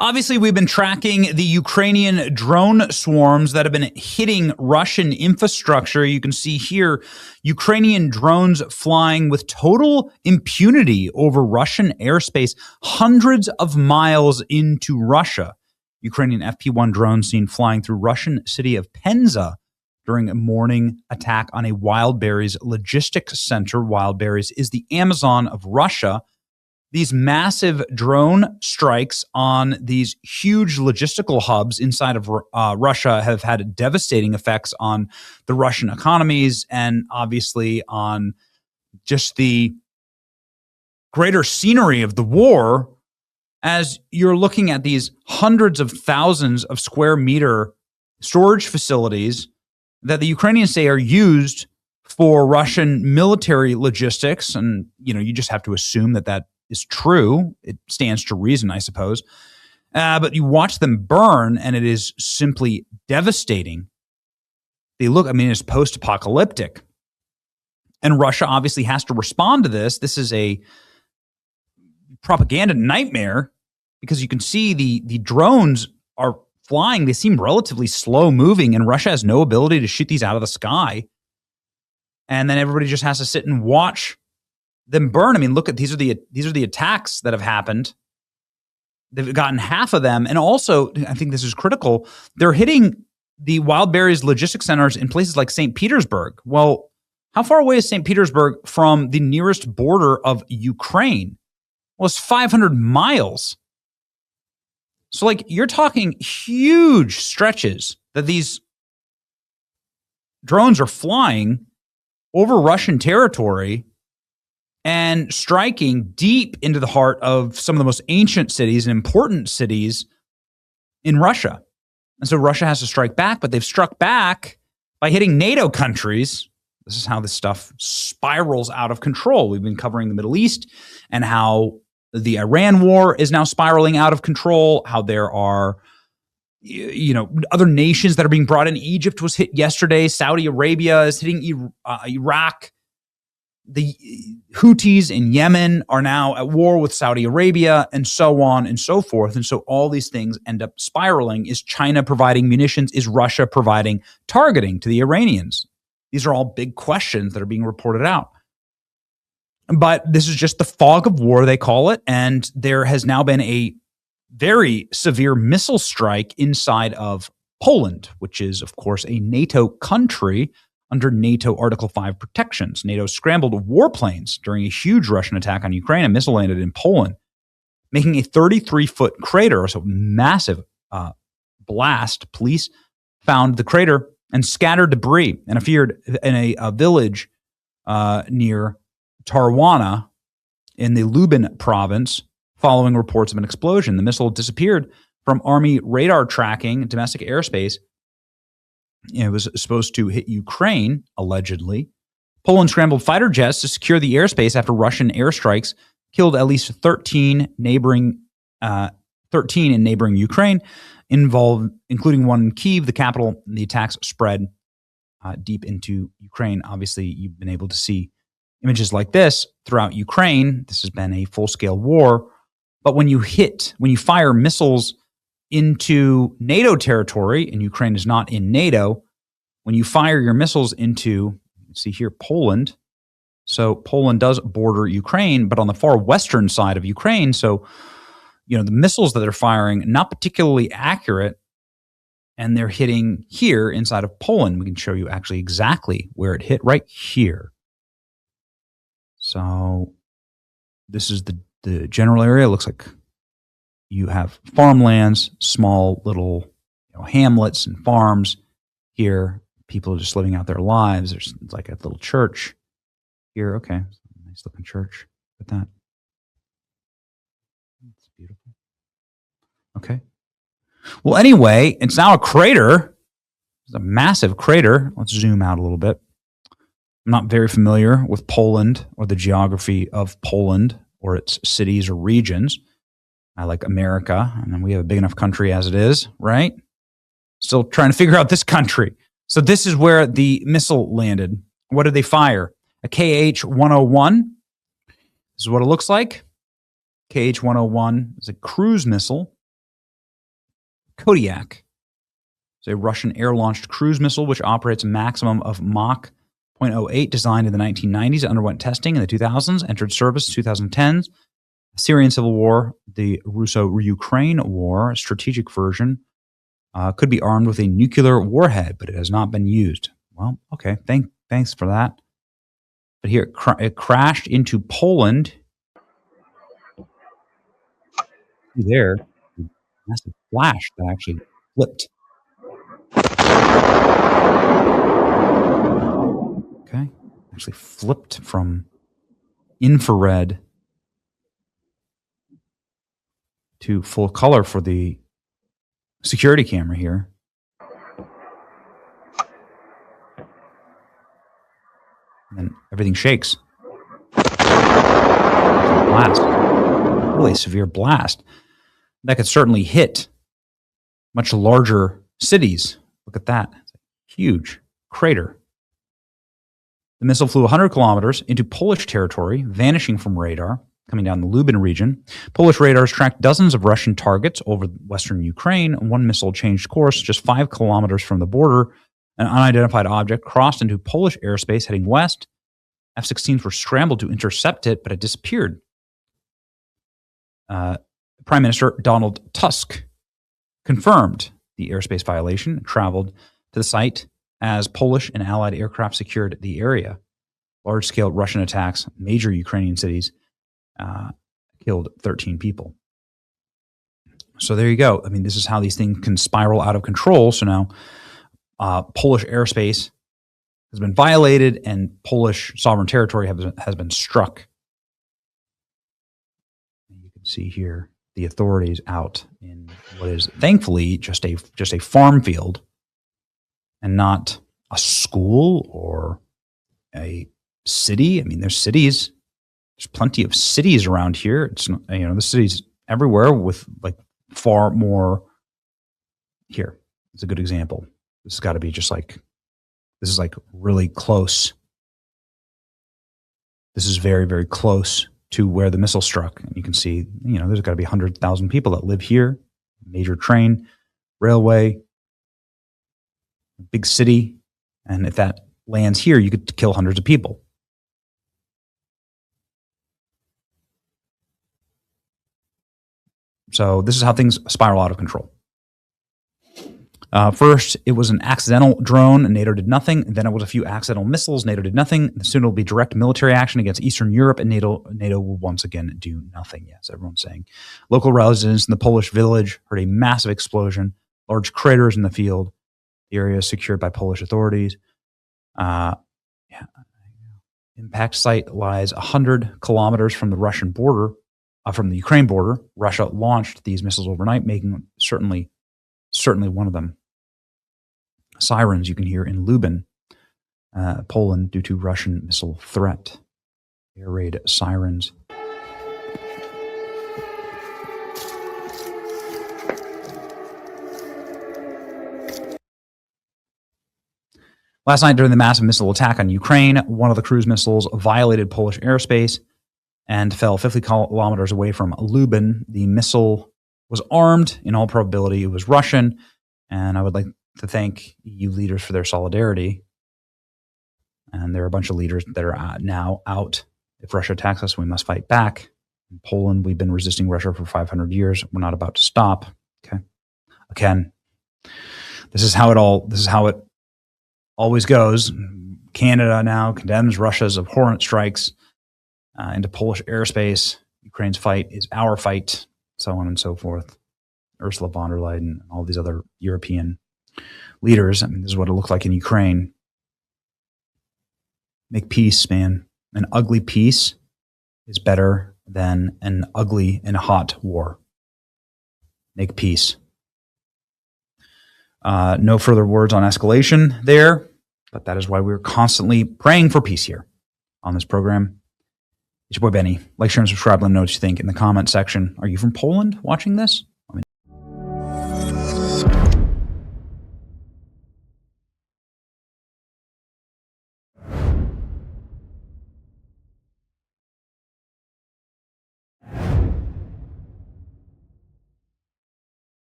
Obviously, we've been tracking the Ukrainian drone swarms that have been hitting Russian infrastructure. You can see here Ukrainian drones flying with total impunity over Russian airspace, hundreds of miles into Russia. Ukrainian FP-1 drone seen flying through Russian city of Penza during a morning attack on a Wildberries logistics center. Wildberries is the Amazon of Russia. These massive drone strikes on these huge logistical hubs inside of Russia have had devastating effects on the Russian economies and obviously on just the greater scenery of the war, as you're looking at these hundreds of thousands of square meter storage facilities that the Ukrainians say are used for Russian military logistics. And, you just have to assume that that is true. It stands to reason, I suppose. But you watch them burn, and it is simply devastating. It's post-apocalyptic. And Russia obviously has to respond to this. This is a propaganda nightmare because you can see the drones are flying. They seem relatively slow moving, and Russia has no ability to shoot these out of the sky. And then everybody just has to sit and watch them burn. Look at these are the attacks that have happened. They've gotten half of them, and also I think this is critical. They're hitting the Wildberries logistics centers in places like St. Petersburg. Well, how far away is St. Petersburg from the nearest border of Ukraine? Well, it's 500 miles. So, you're talking huge stretches that these drones are flying over Russian territory and striking deep into the heart of some of the most ancient cities and important cities in Russia. And so Russia has to strike back, but they've struck back by hitting NATO countries. This is how this stuff spirals out of control. We've been covering the Middle East and how the Iran war is now spiraling out of control, how there are other nations that are being brought in. Egypt was hit yesterday. Saudi Arabia is hitting Iraq. The Houthis in Yemen are now at war with Saudi Arabia, and so on and so forth. And so all these things end up spiraling. Is China providing munitions? Is Russia providing targeting to the Iranians? These are all big questions that are being reported out. But this is just the fog of war, they call it. And there has now been a very severe missile strike inside of Poland, which is, of course, a NATO country under NATO Article 5 protections. NATO scrambled warplanes during a huge Russian attack on Ukraine. A missile landed in Poland, making a 33-foot crater, so massive blast. Police found the crater and scattered debris and appeared in a village near Tarwana in the Lubin province following reports of an explosion. The missile disappeared from Army radar tracking domestic airspace. It was supposed to hit Ukraine, allegedly. Poland scrambled fighter jets to secure the airspace after Russian airstrikes killed at least 13 in neighboring Ukraine, including one in Kyiv, the capital. The attacks spread deep into Ukraine. Obviously, you've been able to see images like this throughout Ukraine. This has been a full-scale war. But when you fire missiles into NATO territory, and Ukraine is not in NATO, when you fire your missiles into, see here, Poland. So Poland does border Ukraine, but on the far western side of Ukraine. So, the missiles that they're firing, not particularly accurate, and they're hitting here inside of Poland. We can show you actually exactly where it hit, right here. So this is the general area. It looks like you have farmlands, small little hamlets and farms here. People are just living out their lives. There's like a little church here. Okay, nice looking church. Look at that. It's beautiful. Okay. Well, anyway, it's now a crater. It's a massive crater. Let's zoom out a little bit. I'm not very familiar with Poland or the geography of Poland or its cities or regions. I like America, and we have a big enough country as it is, right? Still trying to figure out this country. So this is where the missile landed. What did they fire? A KH-101. This is what it looks like. KH-101 is a cruise missile. Kodiak. It's a Russian air-launched cruise missile which operates a maximum of Mach 0.08, designed in the 1990s, underwent testing in the 2000s, entered service in 2010s. Syrian civil war, the Russo-Ukraine war, a strategic version, could be armed with a nuclear warhead, but it has not been used. Well, okay, thanks for that. But here, it crashed into Poland. There, massive flash that actually flipped. Okay, actually flipped from infrared to full color for the security camera here. And then everything shakes. Blast. Really severe blast. That could certainly hit much larger cities. Look at that. Huge crater. The missile flew 100 kilometers into Polish territory, vanishing from radar, coming down the Lublin region. Polish radars tracked dozens of Russian targets over western Ukraine. One missile changed course just 5 kilometers from the border. An unidentified object crossed into Polish airspace heading west. F-16s were scrambled to intercept it, but it disappeared. Prime Minister Donald Tusk confirmed the airspace violation and traveled to the site as Polish and Allied aircraft secured the area. Large-scale Russian attacks, major Ukrainian cities, killed 13 people. So there you go. I mean, this is how these things can spiral out of control. So now Polish airspace has been violated and Polish sovereign territory has been struck. You can see here the authorities out in what is thankfully just a farm field and not a school or a city. I mean, there's cities. There's plenty of cities around here. It's, the cities everywhere with like far more. Here, it's a good example. This has got to be this is like really close. This is very, very close to where the missile struck. And you can see, there's got to be 100,000 people that live here. Major train, railway, big city. And if that lands here, you could kill hundreds of people. So this is how things spiral out of control. First, it was an accidental drone, and NATO did nothing. Then it was a few accidental missiles. NATO did nothing. Soon it will be direct military action against Eastern Europe, and NATO will once again do nothing. Yes, everyone's saying. Local residents in the Polish village heard a massive explosion, large craters in the field. The area is secured by Polish authorities. Impact site lies 100 kilometers from the Russian border, from the Ukraine border. Russia launched these missiles overnight, making certainly one of them. Sirens you can hear in Lublin, Poland, due to Russian missile threat. Air raid sirens. Last night, during the massive missile attack on Ukraine, one of the cruise missiles violated Polish airspace and fell 50 kilometers away from Lublin. The missile was armed. In all probability, it was Russian. And I would like to thank EU leaders for their solidarity. And there are a bunch of leaders that are now out. If Russia attacks us, we must fight back. In Poland, we've been resisting Russia for 500 years. We're not about to stop. Okay. Again, this is how it always goes. Canada now condemns Russia's abhorrent strikes into Polish airspace. Ukraine's fight is our fight, so on and so forth. Ursula von der Leyen and all these other European leaders. I mean, this is what it looked like in Ukraine. Make peace, man. An ugly peace is better than an ugly and hot war. Make peace. No further words on escalation there, but that is why we're constantly praying for peace here on this program. It's your boy Benny. Like, share, and subscribe. Let me know what you think in the comment section. Are you from Poland watching this?